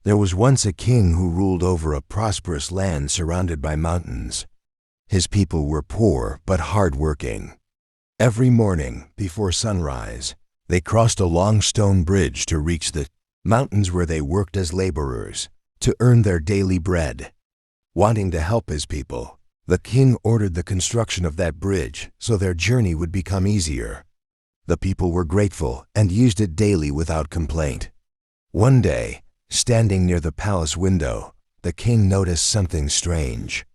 There was once a king who ruled over a prosperous land surrounded by mountains. His people were poor but hard-working. Every morning, before sunrise, they crossed a long stone bridge to reach the mountains where they worked as laborers to earn their daily bread. Wanting to help his people, the king ordered the construction of that bridge so their journey would become easier. The people were grateful and used it daily without complaint. One day, standing near the palace window, the king noticed something strange.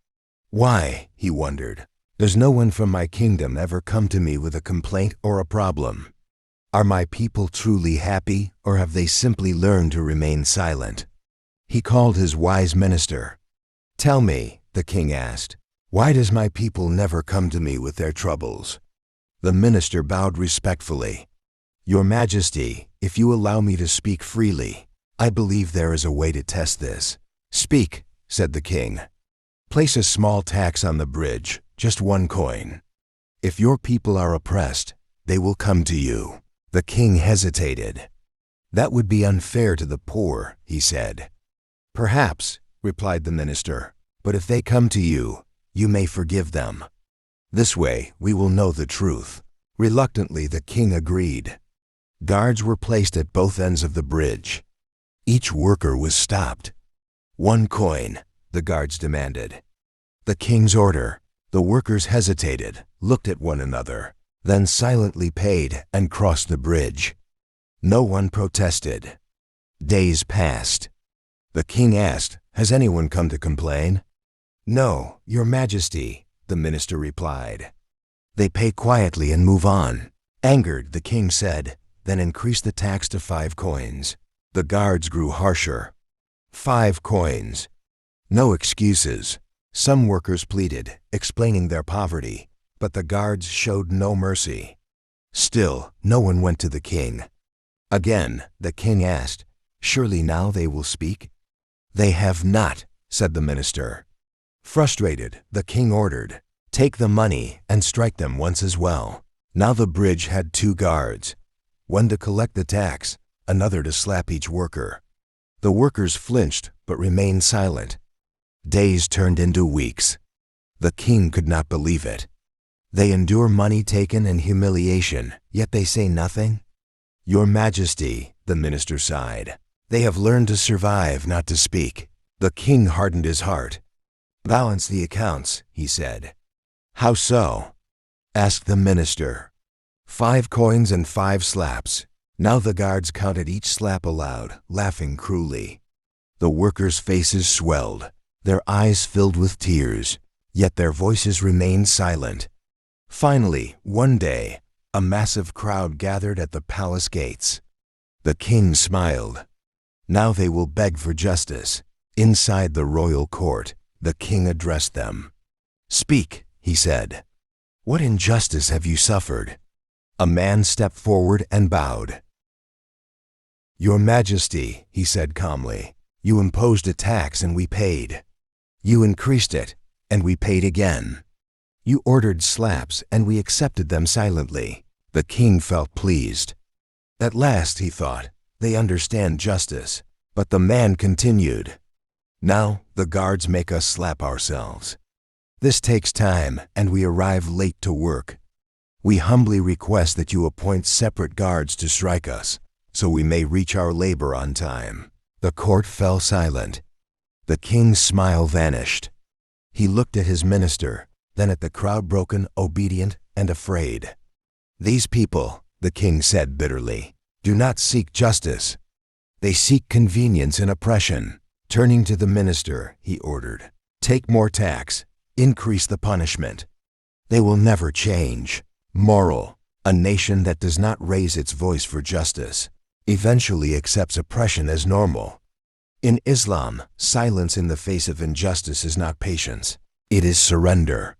Why, he wondered, does no one from my kingdom ever come to me with a complaint or a problem? Are my people truly happy, or have they simply learned to remain silent? He called his wise minister. "Tell me," the king asked, "why does my people never come to me with their troubles?" The minister bowed respectfully. "Your Majesty, if you allow me to speak freely, I believe there is a way to test this." "Speak," said the king. "Place a small tax on the bridge, just 1 coin. If your people are oppressed, they will come to you." The king hesitated. "That would be unfair to the poor," he said. "Perhaps," replied the minister, "but if they come to you, you may forgive them. This way we will know the truth." Reluctantly, the king agreed. Guards were placed at both ends of the bridge. Each worker was stopped. 1 coin, the guards demanded. The king's order. The workers hesitated, looked at one another, then silently paid and crossed the bridge. No one protested. Days passed. The king asked, "Has anyone come to complain?" "No, Your Majesty," the minister replied. "They pay quietly and move on." Angered, the king said, "Then increase the tax to 5 coins. The guards grew harsher. 5 coins. No excuses. Some workers pleaded, explaining their poverty, but the guards showed no mercy. Still, no one went to the king. Again, the king asked, "Surely now they will speak?" "They have not," said the minister. Frustrated, the king ordered, "Take the money and strike them once as well." Now the bridge had 2 guards, one to collect the tax, another to slap each worker. The workers flinched but remained silent. Days turned into weeks. The king could not believe it. They endure money taken and humiliation, yet they say nothing? "Your Majesty," the minister sighed, "they have learned to survive, not to speak." The king hardened his heart. "Balance the accounts," he said. "How so?" asked the minister. 5 coins and 5 slaps. Now the guards counted each slap aloud, laughing cruelly. The workers' faces swelled, their eyes filled with tears, yet their voices remained silent. Finally, one day, a massive crowd gathered at the palace gates. The king smiled. Now they will beg for justice. Inside the royal court, the king addressed them. "Speak," he said. "What injustice have you suffered?" A man stepped forward and bowed. "Your Majesty," he said calmly, "you imposed a tax and we paid. You increased it, and we paid again. You ordered slaps and we accepted them silently." The king felt pleased. At last, he thought, they understand justice. But the man continued, "Now the guards make us slap ourselves. This takes time and we arrive late to work. We humbly request that you appoint separate guards to strike us, so we may reach our labor on time." The court fell silent. The king's smile vanished. He looked at his minister, then at the crowd, broken, obedient, and afraid. "These people," the king said bitterly, "do not seek justice. They seek convenience and oppression." Turning to the minister, he ordered, "Take more tax, increase the punishment. They will never change." Moral: a nation that does not raise its voice for justice eventually accepts oppression as normal. In Islam, silence in the face of injustice is not patience, it is surrender.